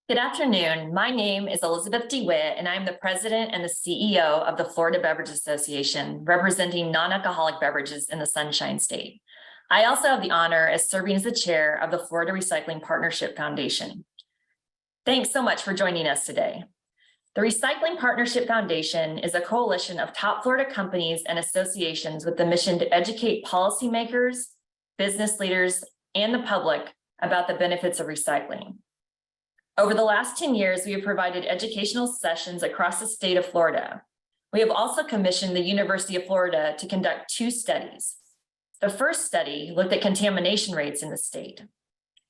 Good afternoon. My name is Elizabeth DeWitt, and I'm the president and the CEO of the Florida Beverage Association, representing non-alcoholic beverages in the Sunshine State. I also have the honor as serving as the chair of the Florida Recycling Partnership Foundation. Thanks so much for joining us today. The Recycling Partnership Foundation is a coalition of top Florida companies and associations with the mission to educate policymakers, business leaders, and the public about the benefits of recycling. Over the last 10 years, we have provided educational sessions across the state of Florida. We have also commissioned the University of Florida to conduct 2 studies. The first study looked at contamination rates in the state.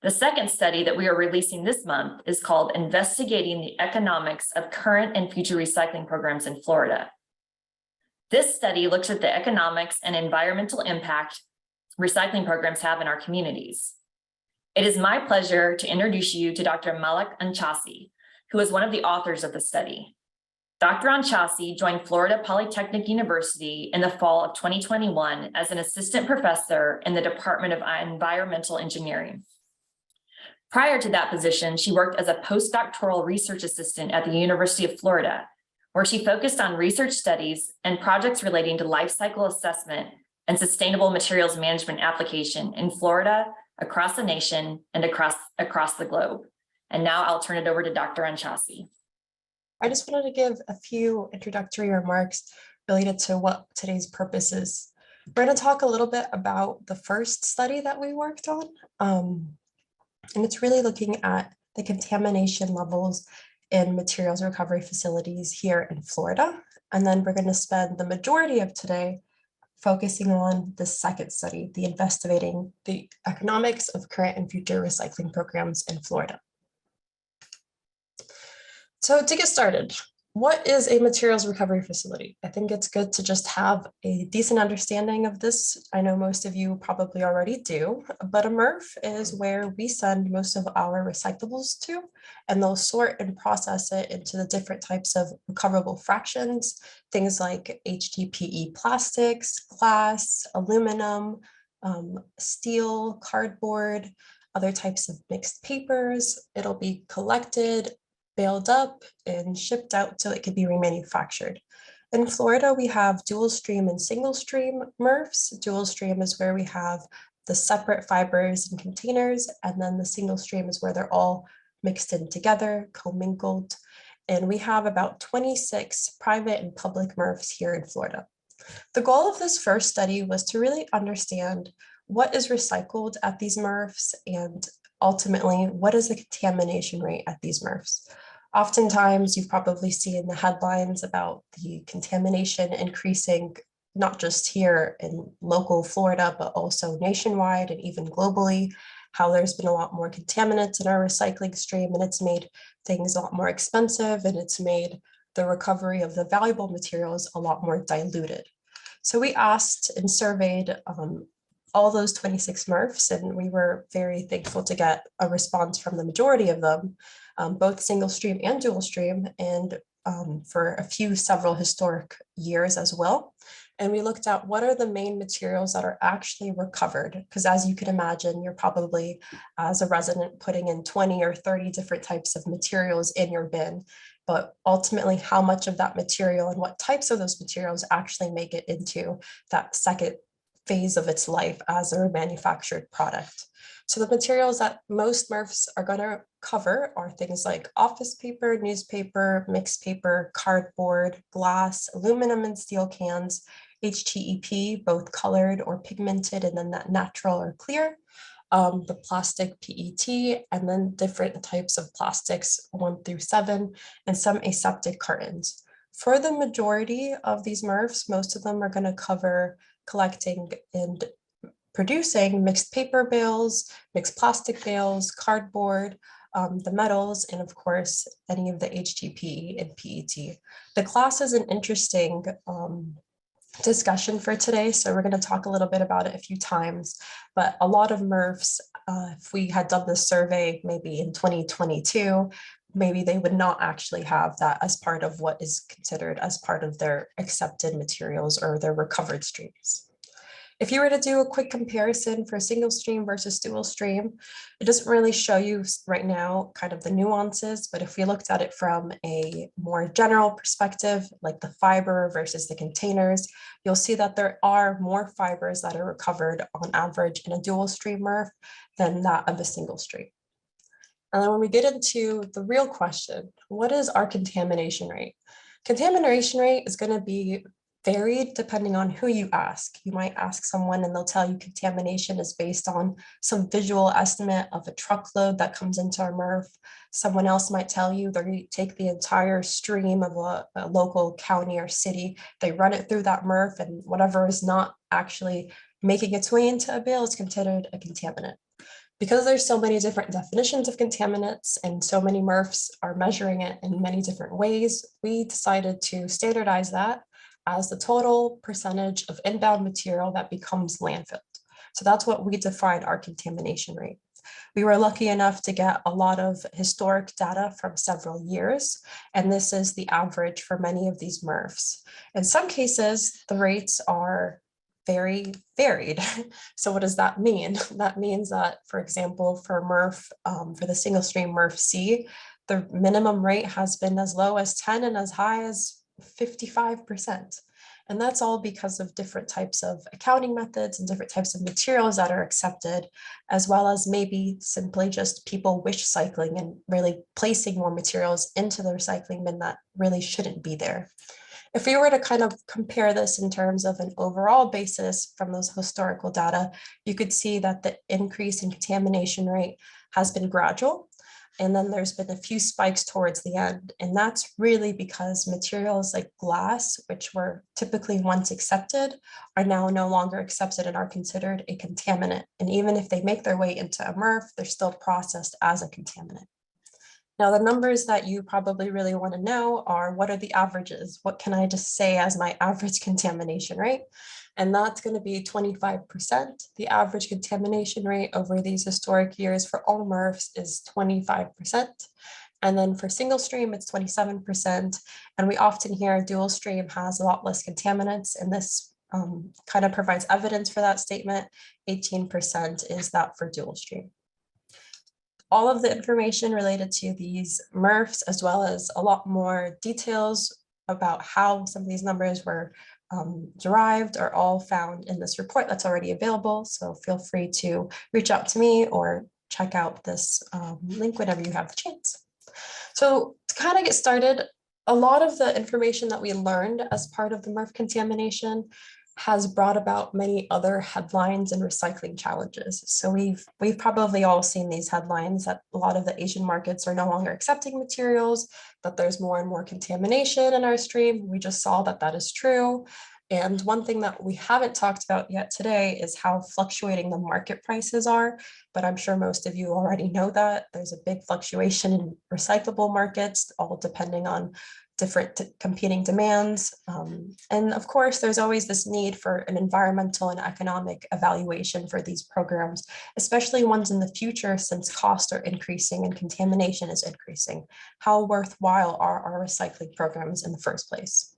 The second study that we are releasing this month is called Investigating the Economics of Current and Future Recycling Programs in Florida. This study looks at the economics and environmental impact recycling programs have in our communities. It is my pleasure to introduce you to Dr. Malak Anchasi, who is one of the authors of the study. Dr. Anchasi joined Florida Polytechnic University in the fall of 2021 as an assistant professor in the Department of Environmental Engineering. Prior to that position, she worked as a postdoctoral research assistant at the University of Florida, where she focused on research studies and projects relating to life cycle assessment and sustainable materials management application in Florida, across the nation, and across the globe. And now I'll turn it over to Dr. Anchasi. I just wanted to give a few introductory remarks related to what today's purpose is. We're going to talk a little bit about the first study that we worked on. And it's really looking at the contamination levels in materials recovery facilities here in Florida. And then we're going to spend the majority of today focusing on the second study, the investigating the economics of current and future recycling programs in Florida. So to get started, what is a materials recovery facility? I think it's good to just have a decent understanding of this. I know most of you probably already do, but a MRF is where we send most of our recyclables to, and they'll sort and process it into the different types of recoverable fractions, things like HDPE plastics, glass, aluminum, steel, cardboard, other types of mixed papers. It'll be collected, baled up, and shipped out so it could be remanufactured. In Florida, we have dual stream and single stream MRFs. Dual stream is where we have the separate fibers and containers, and then the single stream is where they're all mixed in together, commingled. And we have about 26 private and public MRFs here in Florida. The goal of this first study was to really understand what is recycled at these MRFs, and ultimately, what is the contamination rate at these MRFs? Oftentimes, you've probably seen the headlines about the contamination increasing, not just here in local Florida, but also nationwide and even globally, how there's been a lot more contaminants in our recycling stream, and it's made things a lot more expensive, and it's made the recovery of the valuable materials a lot more diluted. So we asked and surveyed all those 26 MRFs, and we were very thankful to get a response from the majority of them, both single stream and dual stream, and for several historic years as well. And we looked at what are the main materials that are actually recovered, because as you can imagine, you're probably, as a resident, putting in 20 or 30 different types of materials in your bin, but ultimately how much of that material and what types of those materials actually make it into that second phase of its life as a manufactured product. So the materials that most MRFs are going to cover are things like office paper, newspaper, mixed paper, cardboard, glass, aluminum and steel cans, HTEP, both colored or pigmented, and then that natural or clear, the plastic PET, and then different types of plastics 1 through 7, and some aseptic cartons. For the majority of these MRFs, most of them are going to cover collecting and producing mixed paper bales, mixed plastic bales, cardboard, the metals, and of course, any of the HDPE and PET. The glass is an interesting discussion for today, so we're going to talk a little bit about it a few times, but a lot of MRFs, if we had done this survey maybe in 2022, maybe they would not actually have that as part of what is considered as part of their accepted materials or their recovered streams. If you were to do a quick comparison for single stream versus dual stream, it doesn't really show you right now kind of the nuances, but if we looked at it from a more general perspective, like the fiber versus the containers, you'll see that there are more fibers that are recovered on average in a dual stream MRF than that of a single stream. And then when we get into the real question, what is our contamination rate? Contamination rate is going to be varied depending on who you ask. You might ask someone and they'll tell you contamination is based on some visual estimate of a truckload that comes into our MRF. Someone else might tell you they take the entire stream of a local county or city, they run it through that MRF, and whatever is not actually making its way into a bale is considered a contaminant. Because there's so many different definitions of contaminants and so many MRFs are measuring it in many different ways, we decided to standardize that as the total percentage of inbound material that becomes landfilled. So that's what we define our contamination rate. We were lucky enough to get a lot of historic data from several years, and this is the average for many of these MRFs. In some cases, the rates are very varied. So what does that mean? That means that, for example, for MRF, for the single stream MRF C, the minimum rate has been as low as 10 and as high as 55%. And that's all because of different types of accounting methods and different types of materials that are accepted, as well as maybe simply just people wish cycling and really placing more materials into the recycling bin that really shouldn't be there. If we were to kind of compare this in terms of an overall basis from those historical data, you could see that the increase in contamination rate has been gradual. And then there's been a few spikes towards the end. And that's really because materials like glass, which were typically once accepted, are now no longer accepted and are considered a contaminant. And even if they make their way into a MRF, they're still processed as a contaminant. Now, the numbers that you probably really want to know are, what are the averages? What can I just say as my average contamination rate? And that's going to be 25%. The average contamination rate over these historic years for all MRFs is 25%. And then for single stream, it's 27%. And we often hear dual stream has a lot less contaminants, and this kind of provides evidence for that statement. 18% is that for dual stream. All of the information related to these MRFs, as well as a lot more details about how some of these numbers were derived, are all found in this report that's already available. So feel free to reach out to me or check out this link whenever you have the chance. So to kind of get started, a lot of the information that we learned as part of the MRF contamination has brought about many other headlines and recycling challenges. So we've probably all seen these headlines that a lot of the Asian markets are no longer accepting materials, that there's more and more contamination in our stream. We just saw that that is true. And one thing that we haven't talked about yet today is how fluctuating the market prices are, but I'm sure most of you already know that. There's a big fluctuation in recyclable markets, all depending on different competing demands. And of course, there's always this need for an environmental and economic evaluation for these programs, especially ones in the future, since costs are increasing and contamination is increasing. How worthwhile are our recycling programs in the first place?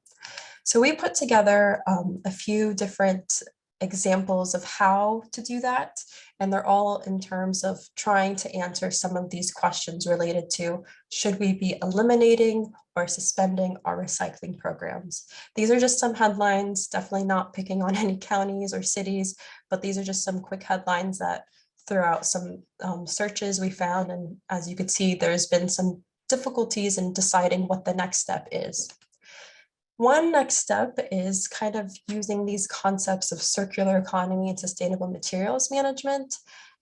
So we put together a few different examples of how to do that. And they're all in terms of trying to answer some of these questions related to, should we be eliminating or suspending our recycling programs? These are just some headlines, definitely not picking on any counties or cities, but these are just some quick headlines that throughout some searches we found. And as you could see, there's been some difficulties in deciding what the next step is. One next step is kind of using these concepts of circular economy and sustainable materials management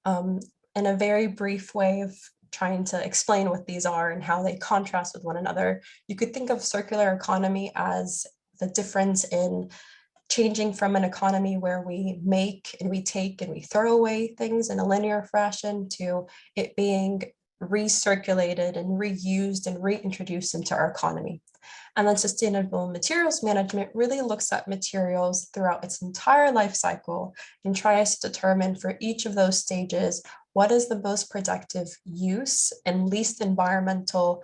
in a very brief way of trying to explain what these are and how they contrast with one another. You could think of circular economy as the difference in changing from an economy where we make and we take and we throw away things in a linear fashion to it being recirculated and reused and reintroduced into our economy. And then sustainable materials management really looks at materials throughout its entire life cycle and tries to determine for each of those stages, what is the most productive use and least environmental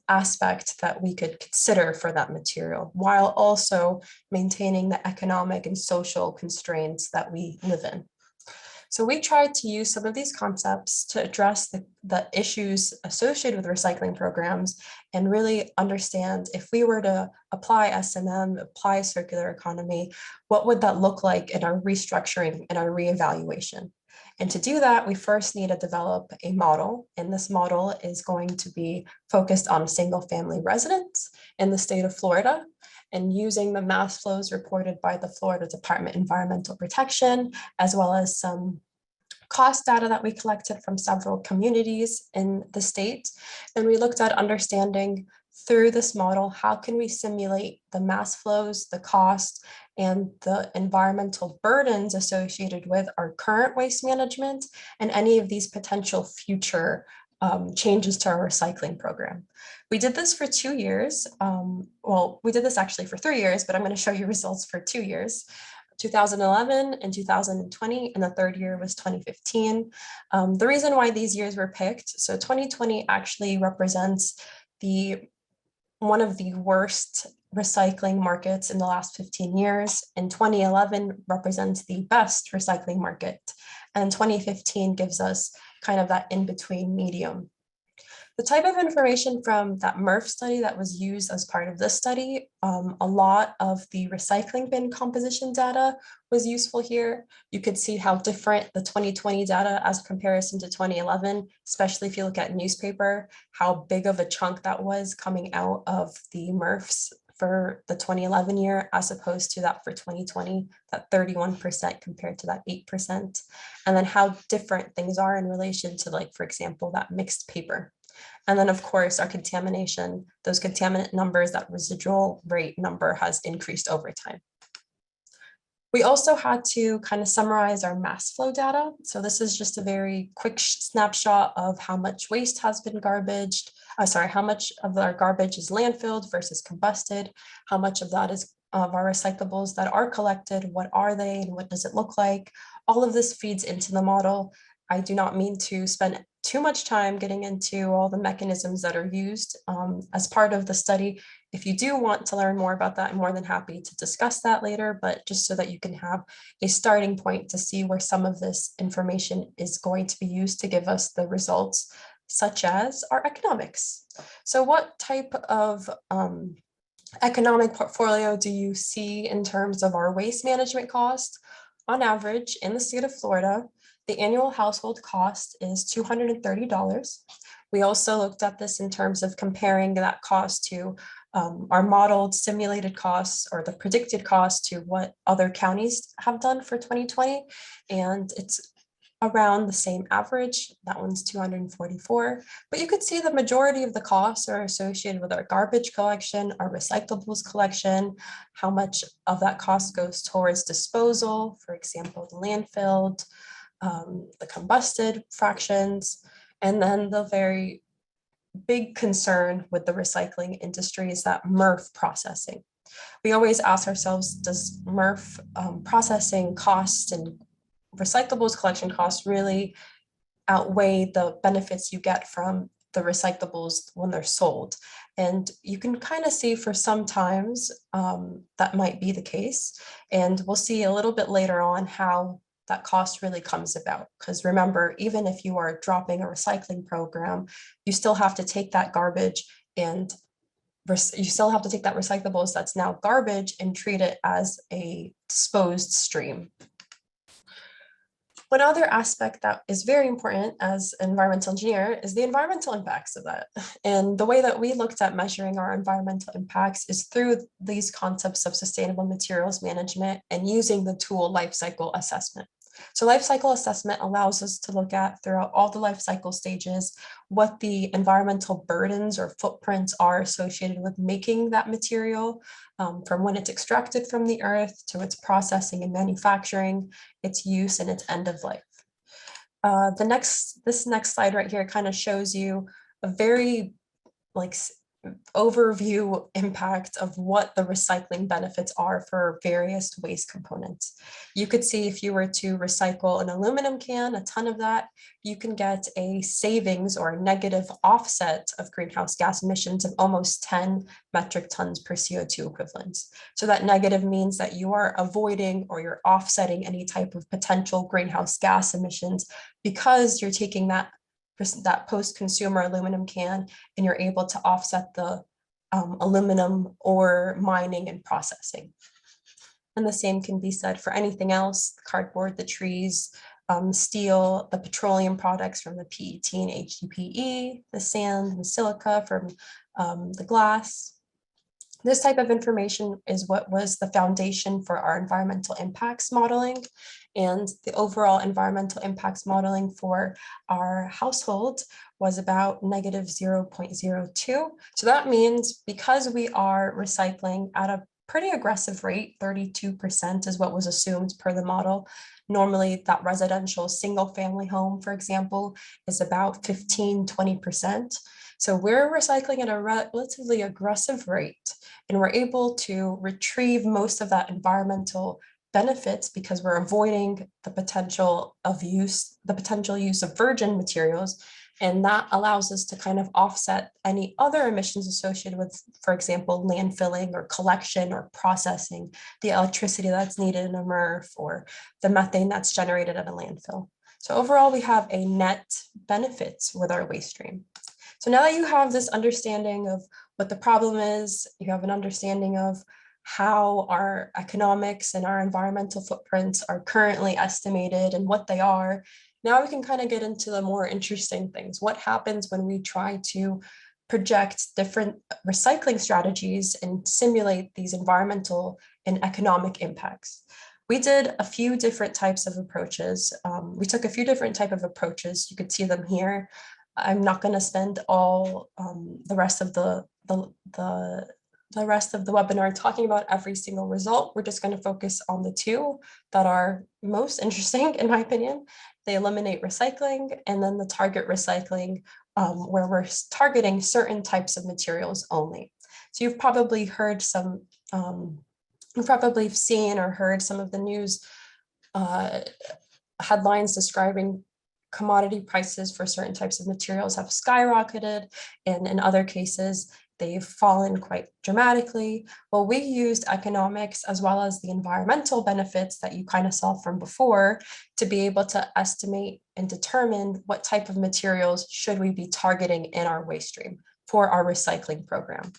aspect that we could consider for that material, while also maintaining the economic and social constraints that we live in. So we tried to use some of these concepts to address the issues associated with recycling programs and really understand if we were to apply S&M, apply circular economy, what would that look like in our restructuring and our reevaluation? And to do that, we first need to develop a model, and this model is going to be focused on single family residents in the state of Florida, and using the mass flows reported by the Florida Department of Environmental Protection, as well as some cost data that we collected from several communities in the state. And we looked at understanding through this model, how can we simulate the mass flows, the cost, and the environmental burdens associated with our current waste management and any of these potential future changes to our recycling program. We did this for 2 years. Well, we did this actually for 3 years, but I'm going to show you results for 2 years. 2011 and 2020, and the third year was 2015. The reason why these years were picked, so 2020 actually represents one of the worst recycling markets in the last 15 years, and 2011 represents the best recycling market, and 2015 gives us kind of that in-between medium. The type of information from that MRF study that was used as part of this study, a lot of the recycling bin composition data was useful here. You could see how different the 2020 data as comparison to 2011, especially if you look at newspaper, how big of a chunk that was coming out of the MRFs for the 2011 year, as opposed to that for 2020, that 31% compared to that 8%. And then how different things are in relation to, like, for example, that mixed paper. And then, of course, our contamination, those contaminant numbers, that residual rate number has increased over time. We also had to kind of summarize our mass flow data. So this is just a very quick snapshot of how much waste has been garbaged. How much of our garbage is landfilled versus combusted, how much of that is of our recyclables that are collected, what are they and what does it look like? All of this feeds into the model. I do not mean to spend too much time getting into all the mechanisms that are used as part of the study. If you do want to learn more about that, I'm more than happy to discuss that later, but just so that you can have a starting point to see where some of this information is going to be used to give us the results, such as our economics. So what type of economic portfolio do you see in terms of our waste management cost? On average, in the state of Florida, the annual household cost is $230. We also looked at this in terms of comparing that cost to our modeled simulated costs or the predicted cost to what other counties have done for 2020. And it's around the same average. That one's 244. But you could see the majority of the costs are associated with our garbage collection, our recyclables collection, how much of that cost goes towards disposal, for example, the landfill, the combusted fractions, and then the very big concern with the recycling industry is that MRF processing. We always ask ourselves, does MRF processing costs and recyclables collection costs really outweigh the benefits you get from the recyclables when they're sold? And you can kind of see for some times that might be the case. And we'll see a little bit later on how that cost really comes about. Because remember, even if you are dropping a recycling program, you still have to take that garbage and you still have to take that recyclables that's now garbage and treat it as a disposed stream. One other aspect that is very important as an environmental engineer is the environmental impacts of that. And the way that we looked at measuring our environmental impacts is through these concepts of sustainable materials management and using the tool life cycle assessment. So life cycle assessment allows us to look at throughout all the life cycle stages what the environmental burdens or footprints are associated with making that material, from when it's extracted from the earth to its processing and manufacturing, its use and its end of life. This next slide right here kind of shows you a very overview impact of what the recycling benefits are for various waste components. You could see if you were to recycle an aluminum can, a ton of that, you can get a savings or a negative offset of greenhouse gas emissions of almost 10 metric tons per CO2 equivalents. So that negative means that you are avoiding or you're offsetting any type of potential greenhouse gas emissions because you're taking that post-consumer aluminum can and you're able to offset the aluminum ore mining and processing. And the same can be said for anything else, the cardboard, the trees, steel, the petroleum products from the PET and HDPE, the sand and silica from the glass. This type of information is what was the foundation for our environmental impacts modeling, and the overall environmental impacts modeling for our household was about negative 0.02. So that means because we are recycling at a pretty aggressive rate, 32% is what was assumed per the model. Normally that residential single family home, for example, is about 15–20%. So we're recycling at a relatively aggressive rate, and we're able to retrieve most of that environmental benefits because we're avoiding the potential use of virgin materials. And that allows us to kind of offset any other emissions associated with, for example, landfilling or collection or processing, the electricity that's needed in a MRF or the methane that's generated at a landfill. So overall, we have a net benefit with our waste stream. So now that you have this understanding of what the problem is, you have an understanding of how our economics and our environmental footprints are currently estimated and what they are, now we can kind of get into the more interesting things. What happens when we try to project different recycling strategies and simulate these environmental and economic impacts? We did a few different types of approaches. We took a few different types of approaches. You could see them here. I'm not going to spend all the rest of the webinar talking about every single result. We're just going to focus on the two that are most interesting, in my opinion. They eliminate recycling, and then the target recycling, where we're targeting certain types of materials only. So you've probably heard you've probably seen or heard some of the news headlines describing commodity prices for certain types of materials have skyrocketed, and in other cases, they've fallen quite dramatically. Well, we used economics as well as the environmental benefits that you kind of saw from before to be able to estimate and determine what type of materials should we be targeting in our waste stream for our recycling program.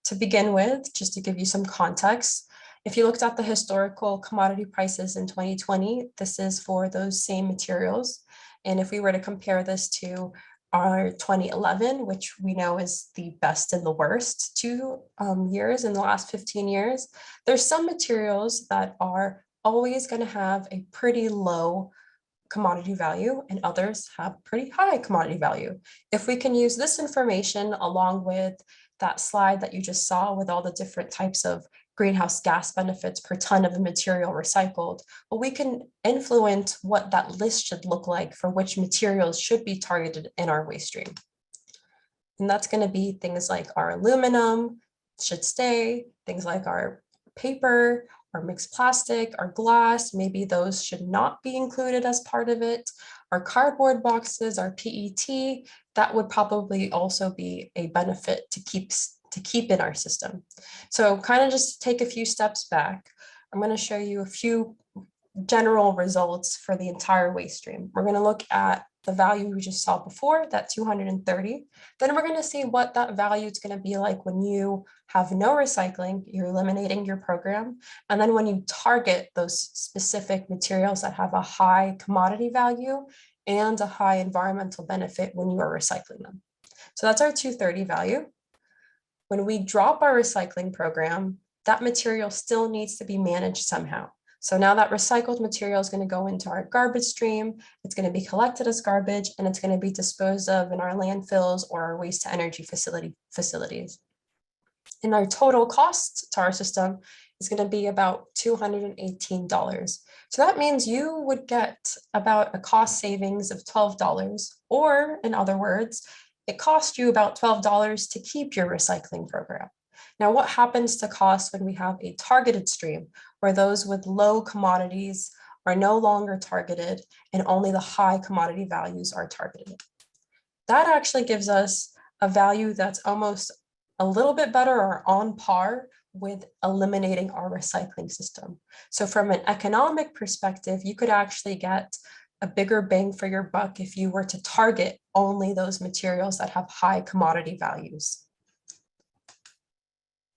To begin with, just to give you some context, if you looked at the historical commodity prices in 2020, this is for those same materials. And if we were to compare this to our 2011, which we know is the best and the worst 2 years in the last 15 years, there's some materials that are always going to have a pretty low commodity value and others have pretty high commodity value. If we can use this information along with that slide that you just saw with all the different types of greenhouse gas benefits per ton of a material recycled, well, we can influence what that list should look like for which materials should be targeted in our waste stream. And that's going to be things like our aluminum should stay, things like our paper, our mixed plastic, our glass, maybe those should not be included as part of it. Our cardboard boxes, our PET, that would probably also be a benefit to keep in our system. So kind of just take a few steps back. I'm going to show you a few general results for the entire waste stream. We're going to look at the value we just saw before, that 230. Then we're going to see what that value is going to be like when you have no recycling, you're eliminating your program. And then when you target those specific materials that have a high commodity value and a high environmental benefit when you are recycling them. So that's our 230 value. When we drop our recycling program, that material still needs to be managed somehow. So now that recycled material is going to go into our garbage stream, it's going to be collected as garbage, and it's going to be disposed of in our landfills or our waste to energy facilities. And our total cost to our system is going to be about $218. So that means you would get about a cost savings of $12, or in other words, it costs you about $12 to keep your recycling program. Now, what happens to costs when we have a targeted stream where those with low commodities are no longer targeted and only the high commodity values are targeted? That actually gives us a value that's almost a little bit better or on par with eliminating our recycling system. So from an economic perspective, you could actually get a bigger bang for your buck if you were to target only those materials that have high commodity values.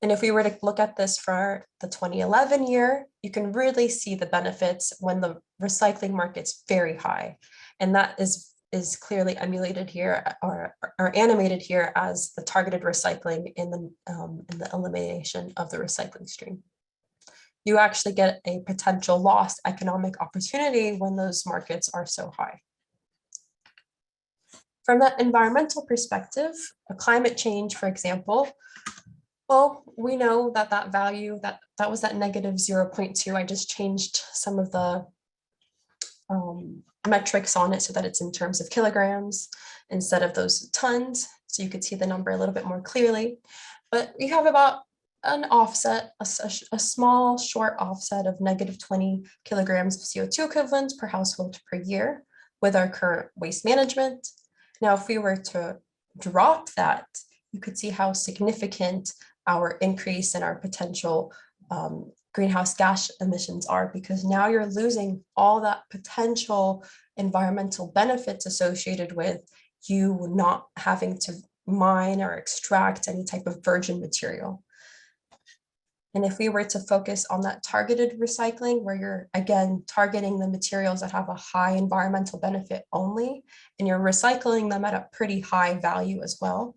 And if we were to look at this for the 2011 year, you can really see the benefits when the recycling market's very high. And that is clearly emulated here or animated here as the targeted recycling in the elimination of the recycling stream. You actually get a potential lost economic opportunity when those markets are so high. From that environmental perspective, a climate change, for example, well, we know that that value, that was that negative 0.2. I just changed some of the metrics on it so that it's in terms of kilograms instead of those tons. So you could see the number a little bit more clearly. But you have about an offset, a small short offset of negative 20 kilograms of CO2 equivalents per household per year with our current waste management. Now, if we were to drop that, you could see how significant our increase in our potential greenhouse gas emissions are, because now you're losing all that potential environmental benefits associated with you not having to mine or extract any type of virgin material. And if we were to focus on that targeted recycling, where you're again targeting the materials that have a high environmental benefit only, and you're recycling them at a pretty high value as well,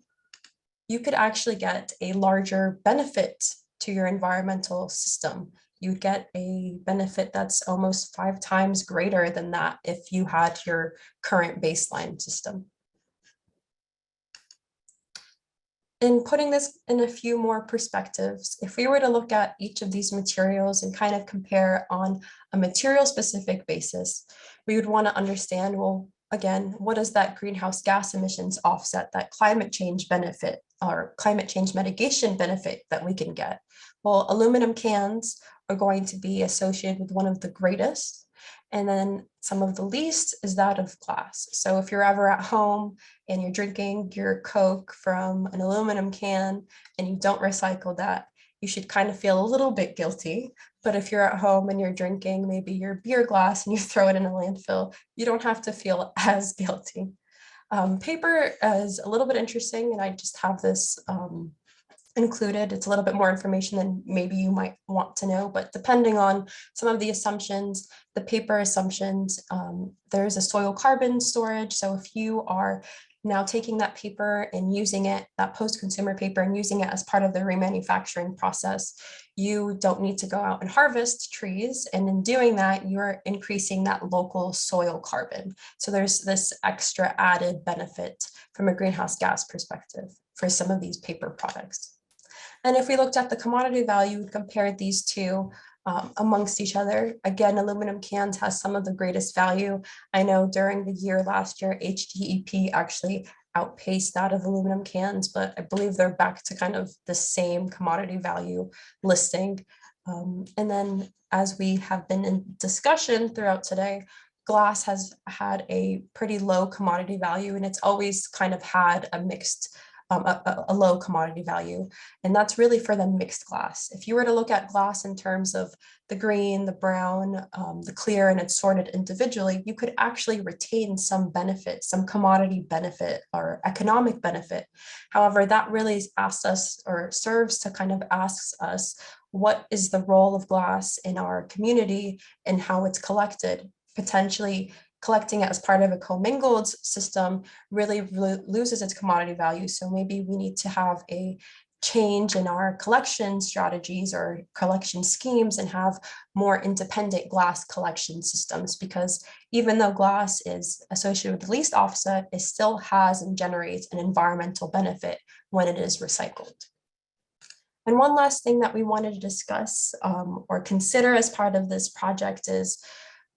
you could actually get a larger benefit to your environmental system. You'd get a benefit that's almost 5 times greater than that if you had your current baseline system. In putting this in a few more perspectives, if we were to look at each of these materials and kind of compare on a material specific basis, we would want to understand, well, again, what is that greenhouse gas emissions offset, that climate change benefit or climate change mitigation benefit that we can get? Well, aluminum cans are going to be associated with one of the greatest, and then some of the least is that of glass. So if you're ever at home and you're drinking your Coke from an aluminum can and you don't recycle that, you should kind of feel a little bit guilty. But if you're at home and you're drinking maybe your beer glass and you throw it in a landfill, you don't have to feel as guilty. Paper is a little bit interesting, and I just have this included. It's a little bit more information than maybe you might want to know, but depending on some of the assumptions, the paper assumptions, there's a soil carbon storage. So if you are now taking that paper and using it, that post-consumer paper, and using it as part of the remanufacturing process, you don't need to go out and harvest trees. And in doing that, you're increasing that local soil carbon. So there's this extra added benefit from a greenhouse gas perspective for some of these paper products. And if we looked at the commodity value and compared these two amongst each other, again, aluminum cans has some of the greatest value. I know during the year last year, HDEP actually outpaced that of aluminum cans, but I believe they're back to kind of the same commodity value listing. And then as we have been in discussion throughout today, glass has had a pretty low commodity value, and it's always kind of had a mixed a low commodity value. And that's really for the mixed glass. If you were to look at glass in terms of the green, the brown, the clear, and it's sorted individually, you could actually retain some benefit, some commodity benefit or economic benefit. However, that really asks us, or serves to kind of ask us, what is the role of glass in our community and how it's collected? Potentially collecting it as part of a commingled system really loses its commodity value. So maybe we need to have a change in our collection strategies or collection schemes and have more independent glass collection systems, because even though glass is associated with the least offset, it still has and generates an environmental benefit when it is recycled. And one last thing that we wanted to discuss or consider as part of this project is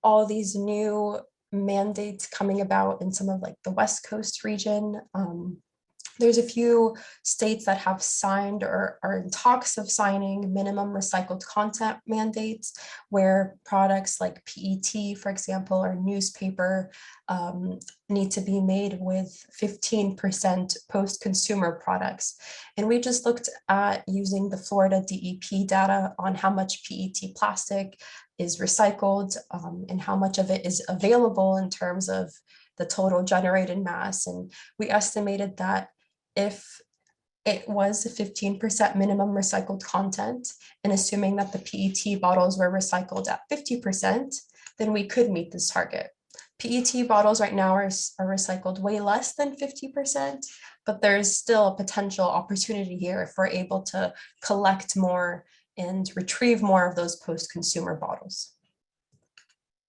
all these new mandates coming about in some of like the West Coast region. There's a few states that have signed or are in talks of signing minimum recycled content mandates, where products like PET, for example, or newspaper need to be made with 15% post-consumer products. And we just looked at using the Florida DEP data on how much PET plastic is recycled and how much of it is available in terms of the total generated mass. And we estimated that if it was a 15% minimum recycled content, and assuming that the PET bottles were recycled at 50%, then we could meet this target. PET bottles right now are recycled way less than 50%, but there's still a potential opportunity here if we're able to collect more and retrieve more of those post-consumer bottles.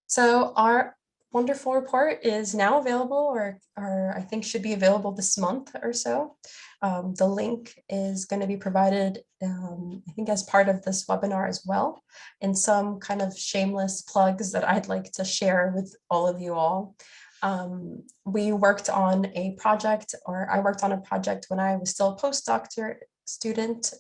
So our wonderful report is now available, or I think should be available this month or so. The link is going to be provided, I think, as part of this webinar as well, and some kind of shameless plugs that I'd like to share with all of you all. We worked on a project, or I worked on a project when I was still a postdoctorate student,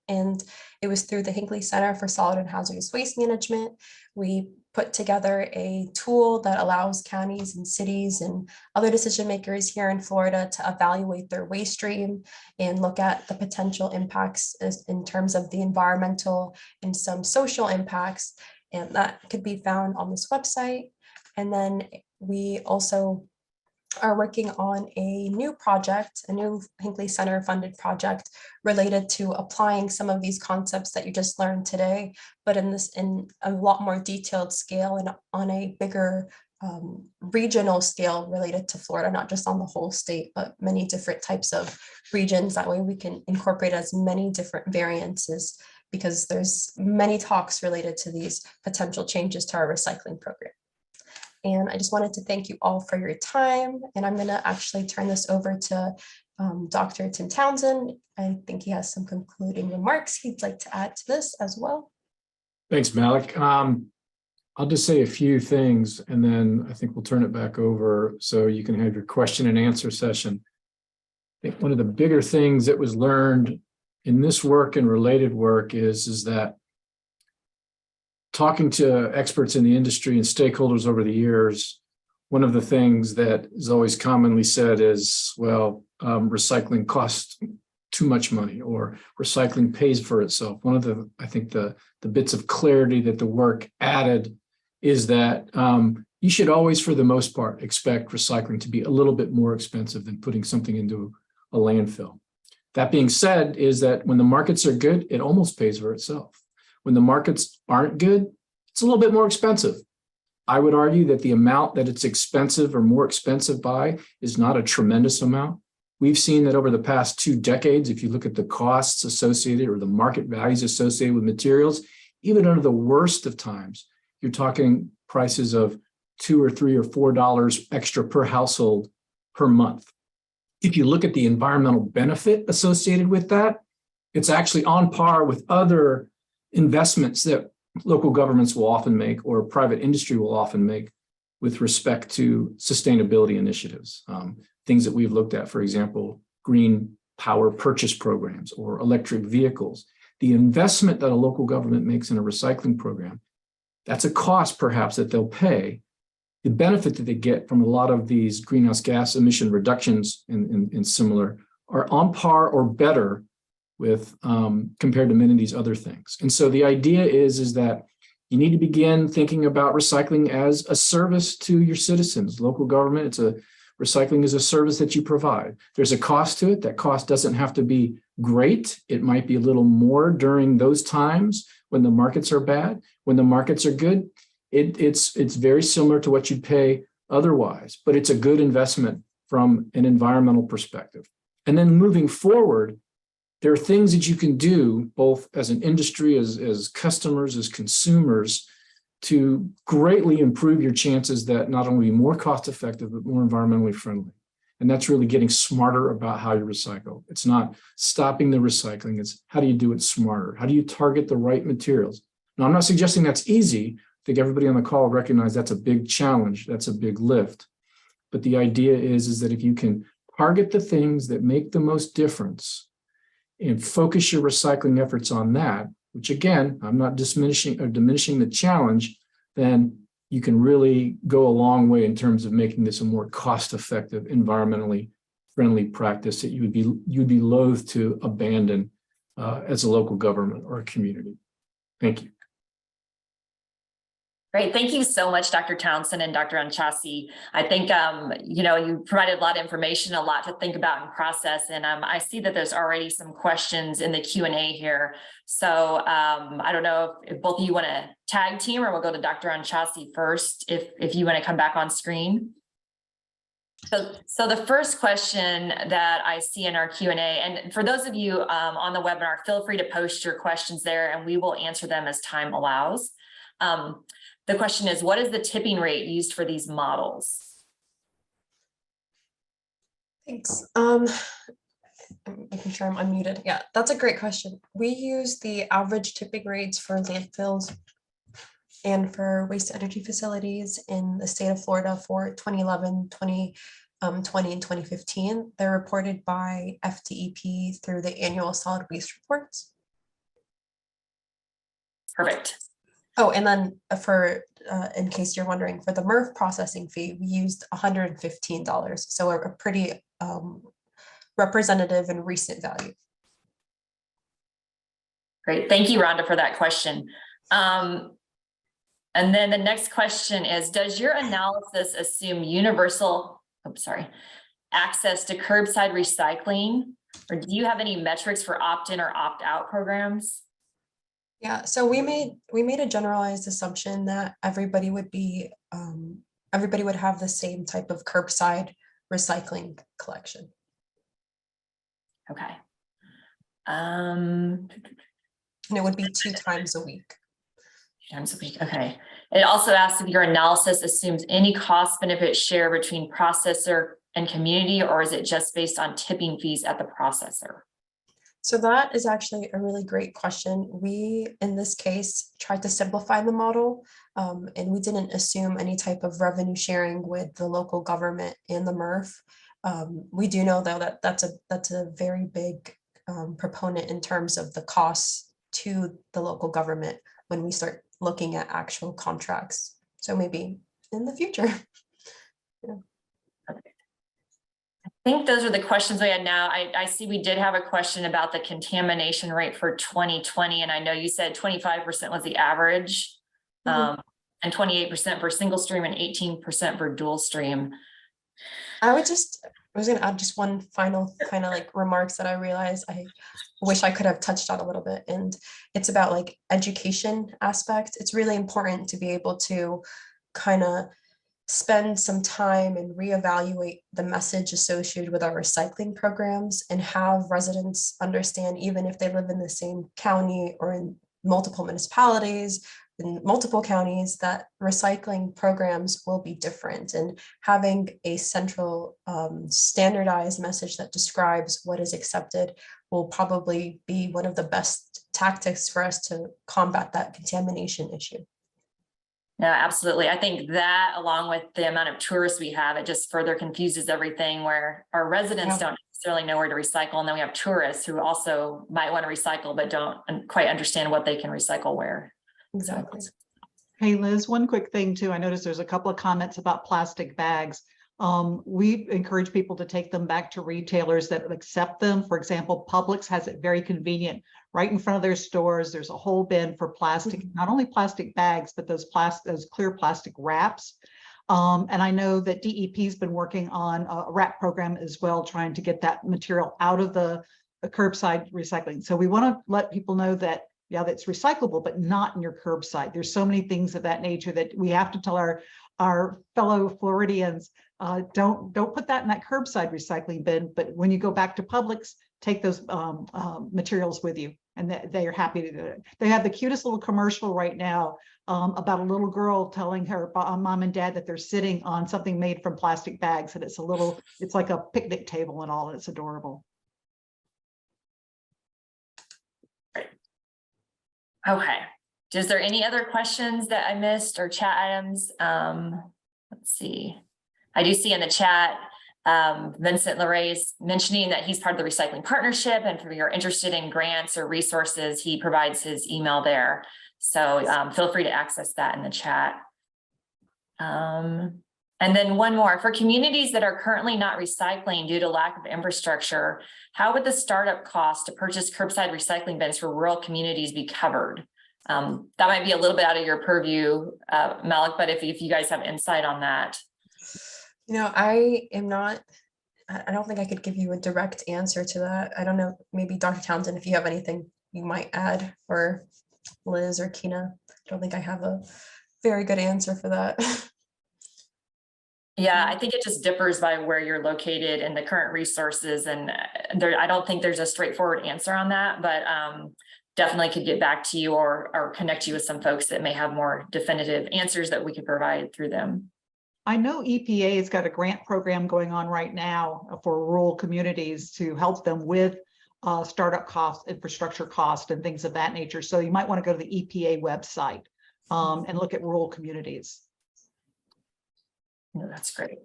and it was through the Hinckley Center for Solid and Hazardous Waste Management. We put together a tool that allows counties and cities and other decision makers here in Florida to evaluate their waste stream and look at the potential impacts in terms of the environmental and some social impacts. And that could be found on this website. And then we also are working on a new project, a new Hinckley Center funded project related to applying some of these concepts that you just learned today, but in a lot more detailed scale and on a bigger regional scale related to Florida, not just on the whole state, but many different types of regions. That way we can incorporate as many different variances, because there's many talks related to these potential changes to our recycling program. And I just wanted to thank you all for your time. And I'm going to actually turn this over to Dr. Tim Townsend. I think he has some concluding remarks he'd like to add to this as well. Thanks, Malik. I'll just say a few things, and then I think we'll turn it back over so you can have your question and answer session. I think one of the bigger things that was learned in this work and related work is that talking to experts in the industry and stakeholders over the years, one of the things that is always commonly said is, well, recycling costs too much money, or recycling pays for itself. One of the, I think the bits of clarity that the work added is that you should always, for the most part, expect recycling to be a little bit more expensive than putting something into a landfill. That being said, is that when the markets are good, it almost pays for itself. When the markets aren't good, it's a little bit more expensive. I would argue that the amount that it's expensive or more expensive by is not a tremendous amount. We've seen that over the past 2 decades, if you look at the costs associated or the market values associated with materials, even under the worst of times, you're talking prices of $2 or $3 or $4 extra per household per month. If you look at the environmental benefit associated with that, it's actually on par with other investments that local governments will often make, or private industry will often make, with respect to sustainability initiatives. Things that we've looked at, for example, green power purchase programs or electric vehicles. The investment that a local government makes in a recycling program, that's a cost perhaps that they'll pay. The benefit that they get from a lot of these greenhouse gas emission reductions and similar are on par or better with compared to many of these other things. And so the idea is that you need to begin thinking about recycling as a service to your citizens. Local government, recycling is a service that you provide. There's a cost to it. That cost doesn't have to be great. It might be a little more during those times when the markets are bad. When the markets are good, it's very similar to what you'd pay otherwise, but it's a good investment from an environmental perspective. And then moving forward, there are things that you can do both as an industry, as customers, as consumers, to greatly improve your chances that not only more cost effective, but more environmentally friendly. And that's really getting smarter about how you recycle. It's not stopping the recycling, it's how do you do it smarter? How do you target the right materials? Now, I'm not suggesting that's easy. I think everybody on the call recognizes that's a big challenge, that's a big lift. But the idea is that if you can target the things that make the most difference and focus your recycling efforts on that, which again, I'm not diminishing the challenge, then you can really go a long way in terms of making this a more cost-effective, environmentally friendly practice that you'd be loath to abandon as a local government or a community. Thank you. Great. Thank you so much, Dr. Townsend and Dr. Anchasi. I think, you provided a lot of information, a lot to think about and process. And I see that there's already some questions in the Q&A here. So I don't know if both of you want to tag team, or we'll go to Dr. Anchasi first, if you want to come back on screen. So the first question that I see in our Q&A, and for those of you on the webinar, feel free to post your questions there and we will answer them as time allows. The question is, what is the tipping rate used for these models? Thanks. Making sure I'm unmuted. Yeah, that's a great question. We use the average tipping rates for landfills and for waste energy facilities in the state of Florida for 2011, 2020, and 2015. They're reported by FDEP through the annual solid waste reports. Perfect. Oh, and then for, in case you're wondering, for the MRF processing fee, we used $115. So a pretty representative and recent value. Great. Thank you, Rhonda, for that question. And then the next question is, does your analysis assume universal, access to curbside recycling? Or do you have any metrics for opt-in or opt-out programs? Yeah, so we made a generalized assumption that everybody would have the same type of curbside recycling collection. Okay. And it would be 2 times a week. 2 times a week. Okay. It also asks if your analysis assumes any cost benefit share between processor and community, or is it just based on tipping fees at the processor? So that is actually a really great question. We, in this case, tried to simplify the model, and we didn't assume any type of revenue sharing with the local government and the MRF. We do know, though, that that's a very big proponent in terms of the costs to the local government when we start looking at actual contracts. So maybe in the future. Yeah. I think those are the questions we had now. I see we did have a question about the contamination rate for 2020. And I know you said 25% was the average, and 28% for single stream and 18% for dual stream. I was going to add just one final kind of like remarks that I realized I wish I could have touched on a little bit. And it's about like education aspect. It's really important to be able to kind of spend some time and reevaluate the message associated with our recycling programs and have residents understand, even if they live in the same county or in multiple municipalities, in multiple counties, that recycling programs will be different, and having a central standardized message that describes what is accepted will probably be one of the best tactics for us to combat that contamination issue. Yeah, absolutely. I think that, along with the amount of tourists we have, it just further confuses everything, where our residents don't necessarily know where to recycle. And then we have tourists who also might want to recycle, but don't quite understand what they can recycle where. Exactly. Hey, Liz, one quick thing too. I noticed there's a couple of comments about plastic bags. We encourage people to take them back to retailers that accept them. For example, Publix has it very convenient. Right in front of their stores, there's a whole bin for plastic, not only plastic bags, but those clear plastic wraps. And I know that DEP has been working on a wrap program as well, trying to get that material out of the curbside recycling. So we want to let people know that, yeah, that's recyclable, but not in your curbside. There's so many things of that nature that we have to tell our fellow Floridians, don't put that in that curbside recycling bin. But when you go back to Publix, take those materials with you, and they are happy to do it. They have the cutest little commercial right now about a little girl telling her mom and dad that they're sitting on something made from plastic bags, and it's like a picnic table and all, and it's adorable. Okay. Is there any other questions that I missed or chat items? Let's see. I do see in the chat, Vincent LeRay's mentioning that he's part of the recycling partnership, and if you're interested in grants or resources, he provides his email there. So feel free to access that in the chat. And then one more, for communities that are currently not recycling due to lack of infrastructure, how would the startup cost to purchase curbside recycling bins for rural communities be covered? That might be a little bit out of your purview, Malik, but if you guys have insight on that. You know, I don't think I could give you a direct answer to that. I don't know, maybe Dr. Townsend, if you have anything you might add, or Liz or Kina. I don't think I have a very good answer for that. Yeah, I think it just differs by where you're located and the current resources. And I don't think there's a straightforward answer on that, but definitely could get back to you or connect you with some folks that may have more definitive answers that we could provide through them. I know EPA has got a grant program going on right now for rural communities to help them with startup costs, infrastructure costs, and things of that nature. So you might want to go to the EPA website and look at rural communities. No, that's great.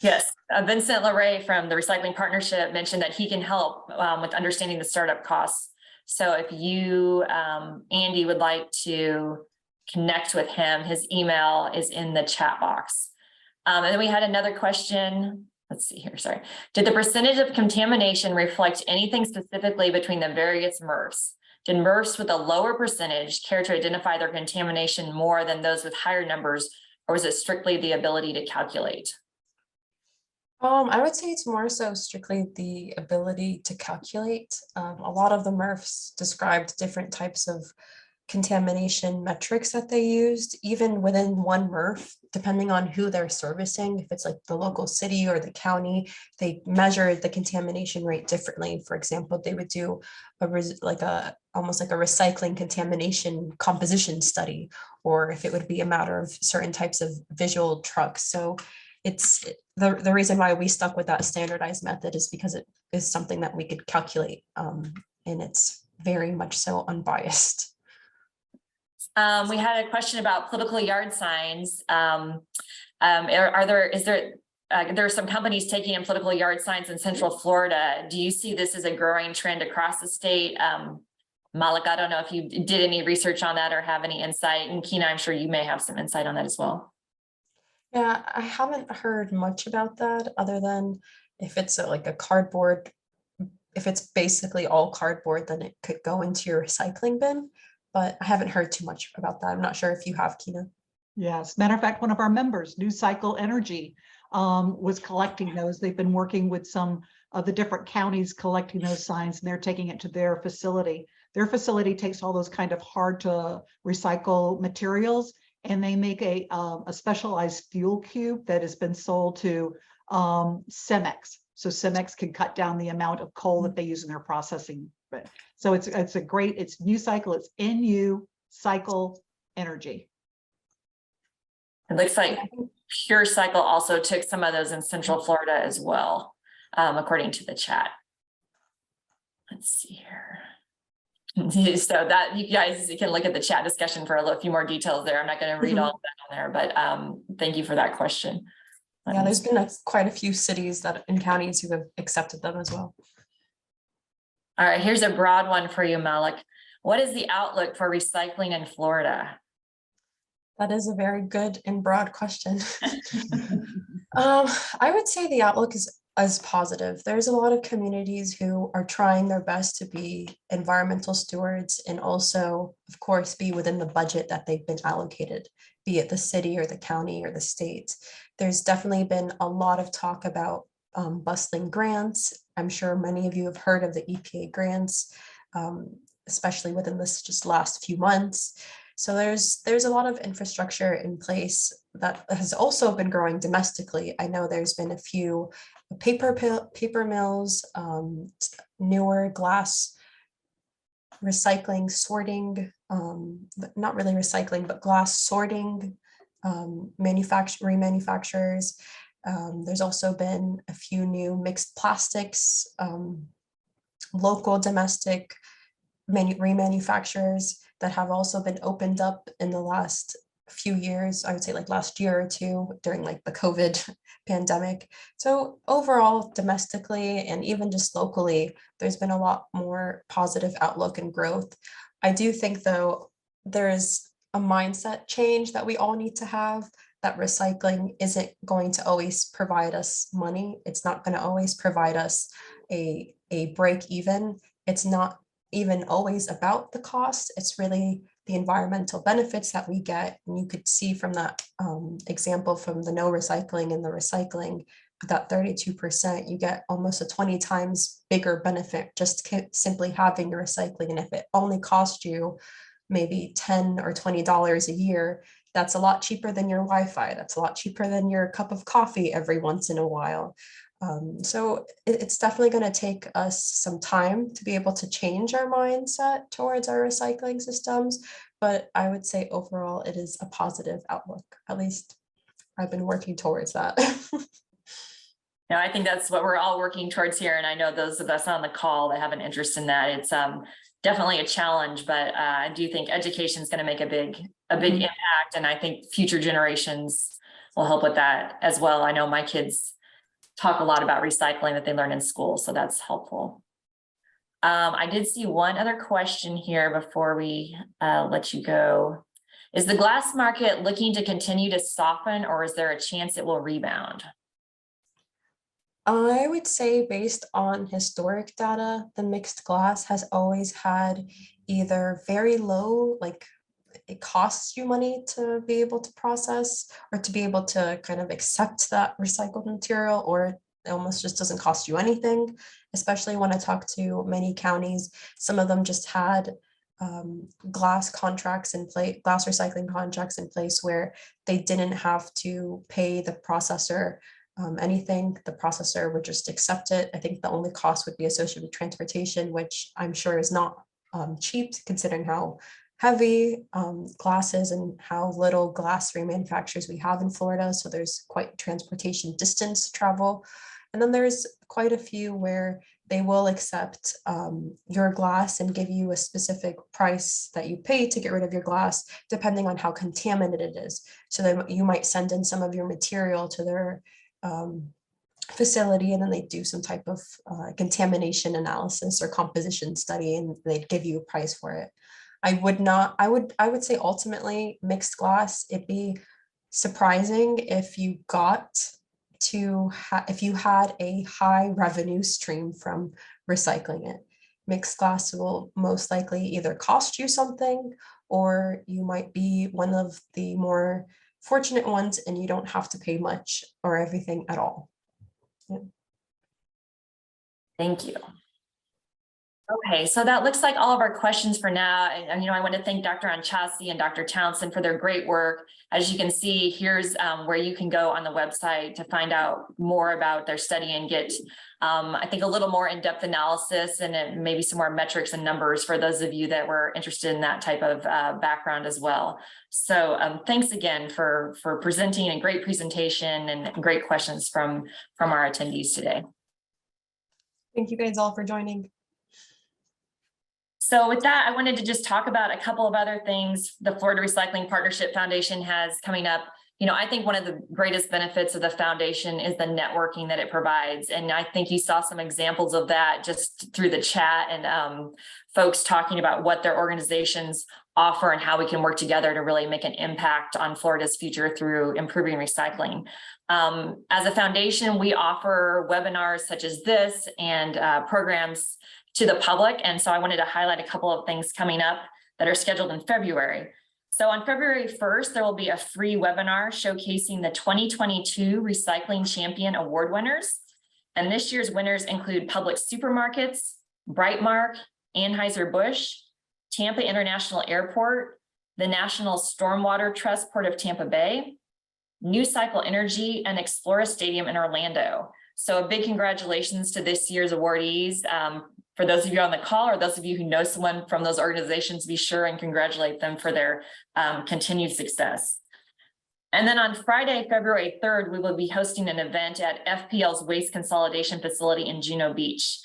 Yes, Vincent LeRay from the Recycling Partnership mentioned that he can help with understanding the startup costs. So if you, Andy, would like to connect with him, his email is in the chat box. And then we had another question. Let's see here, sorry. Did the percentage of contamination reflect anything specifically between the various MRFs? Did MRFs with a lower percentage care to identify their contamination more than those with higher numbers, or was it strictly the ability to calculate? I would say it's more so strictly the ability to calculate. A lot of the MRFs described different types of contamination metrics that they used, even within one MRF, depending on who they're servicing. If it's like the local city or the county, they measure the contamination rate differently. For example, they would do almost like a recycling contamination composition study, or if it would be a matter of certain types of visual trucks. So it's the reason why we stuck with that standardized method is because it is something that we could calculate, and it's very much so unbiased. We had a question about political yard signs. There are some companies taking in political yard signs in Central Florida. Do you see this as a growing trend across the state? Malik, I don't know if you did any research on that or have any insight, and Kina, I'm sure you may have some insight on that as well. Yeah, I haven't heard much about that, other than if it's like a cardboard, if it's basically all cardboard, then it could go into your recycling bin. But I haven't heard too much about that. I'm not sure if you have, Kina. Yes, matter of fact, one of our members, New Cycle Energy, was collecting those. They've been working with some of the different counties collecting those signs, and they're taking it to their facility. Their facility takes all those kind of hard to recycle materials, and they make a specialized fuel cube that has been sold to Cemex. So Cemex can cut down the amount of coal that they use in their processing. So it's New Cycle, it's NU Cycle Energy. It looks like Pure Cycle also took some of those in Central Florida as well, according to the chat. Let's see here. So that you guys can look at the chat discussion for a few more details there. I'm not going to read all of that on there, but thank you for that question. Yeah, there's been quite a few cities and counties who have accepted them as well. All right, here's a broad one for you, Malik. What is the outlook for recycling in Florida? That is a very good and broad question. I would say the outlook is as positive. There's a lot of communities who are trying their best to be environmental stewards and also, of course, be within the budget that they've been allocated, be it the city or the county or the state. There's definitely been a lot of talk about bustling grants. I'm sure many of you have heard of the EPA grants, especially within this just last few months. So there's a lot of infrastructure in place that has also been growing domestically. I know there's been a few paper mills, newer glass recycling, sorting, not really recycling, but glass sorting, remanufacturers. There's also been a few new mixed plastics, local domestic remanufacturers that have also been opened up in the last few years, I would say like last year or two during like the COVID pandemic. So overall, domestically and even just locally, there's been a lot more positive outlook and growth. I do think though, there is a mindset change that we all need to have, that recycling isn't going to always provide us money. It's not going to always provide us a break even. It's not even always about the cost. It's really the environmental benefits that we get. And you could see from that example from the no recycling and the recycling, that 32%, you get almost a 20 times bigger benefit just simply having your recycling. And if it only cost you maybe $10 or $20 a year, that's a lot cheaper than your Wi-Fi. That's a lot cheaper than your cup of coffee every once in a while. So it's definitely going to take us some time to be able to change our mindset towards our recycling systems. But I would say overall, it is a positive outlook. At least I've been working towards that. No, I think that's what we're all working towards here. And I know those of us on the call that have an interest in that, it's definitely a challenge, but I do think education is going to make a big impact. And I think future generations will help with that as well. I know my kids talk a lot about recycling that they learn in school, so that's helpful. I did see one other question here before we let you go. Is the glass market looking to continue to soften, or is there a chance it will rebound? I would say based on historic data, the mixed glass has always had either very low, like it costs you money to be able to process or to be able to kind of accept that recycled material, or it almost just doesn't cost you anything. Especially when I talk to many counties, some of them just had glass contracts in place, glass recycling contracts in place where they didn't have to pay the processor anything. The processor would just accept it. I think the only cost would be associated with transportation, which I'm sure is not cheap considering how heavy glass is and how little glass remanufacturers we have in Florida. So there's quite transportation distance travel. And then there's quite a few where they will accept your glass and give you a specific price that you pay to get rid of your glass, depending on how contaminated it is. So then you might send in some of your material to their facility, and then they do some type of contamination analysis or composition study, and they'd give you a price for it. I would say ultimately mixed glass, it'd be surprising if you if you had a high revenue stream from recycling it. Mixed glass will most likely either cost you something, or you might be one of the more fortunate ones and you don't have to pay much or everything at all. Yeah. Thank you. Okay, so that looks like all of our questions for now. And I want to thank Dr. Anchasi and Dr. Townsend for their great work. As you can see, here's where you can go on the website to find out more about their study and get, I think, a little more in-depth analysis and maybe some more metrics and numbers for those of you that were interested in that type of background as well. So thanks again for presenting a great presentation and great questions from our attendees today. Thank you guys all for joining. So with that, I wanted to just talk about a couple of other things the Florida Recycling Partnership Foundation has coming up. I think one of the greatest benefits of the foundation is the networking that it provides. And I think you saw some examples of that just through the chat and folks talking about what their organizations offer and how we can work together to really make an impact on Florida's future through improving recycling. As a foundation, we offer webinars such as this and programs to the public. And so I wanted to highlight a couple of things coming up that are scheduled in February. So on February 1st, there will be a free webinar showcasing the 2022 Recycling Champion Award winners. And this year's winners include Publix Supermarkets, Brightmark, Anheuser-Busch, Tampa International Airport, the National Stormwater Trust Port of Tampa Bay, New Cycle Energy, and Explora Stadium in Orlando. So a big congratulations to this year's awardees. For those of you on the call or those of you who know someone from those organizations, be sure and congratulate them for their continued success. And then on Friday, February 3rd, we will be hosting an event at FPL's Waste Consolidation Facility in Juno Beach.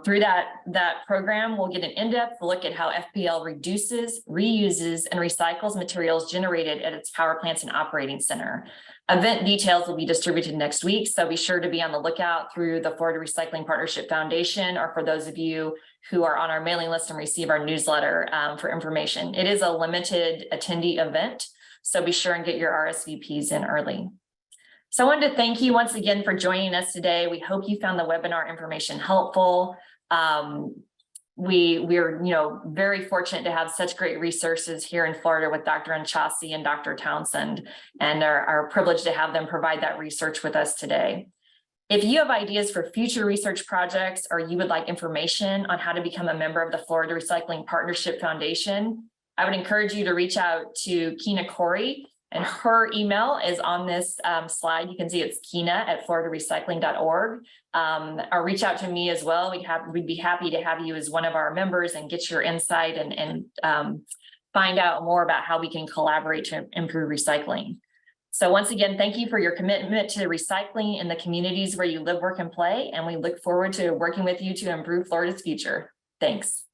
Through that program, we'll get an in-depth look at how FPL reduces, reuses, and recycles materials generated at its power plants and operating center. Event details will be distributed next week, so be sure to be on the lookout through the Florida Recycling Partnership Foundation, or for those of you who are on our mailing list and receive our newsletter for information. It is a limited attendee event, so be sure and get your RSVPs in early. So I wanted to thank you once again for joining us today. We hope you found the webinar information helpful. We're very fortunate to have such great resources here in Florida with Dr. Anchasi and Dr. Townsend, and are privileged to have them provide that research with us today. If you have ideas for future research projects, or you would like information on how to become a member of the Florida Recycling Partnership Foundation, I would encourage you to reach out to Kina Corey, and her email is on this slide. You can see it's kina@floridarecycling.org. Or reach out to me as well. We'd be happy to have you as one of our members and get your insight and find out more about how we can collaborate to improve recycling. So once again, thank you for your commitment to recycling in the communities where you live, work, and play. And we look forward to working with you to improve Florida's future. Thanks.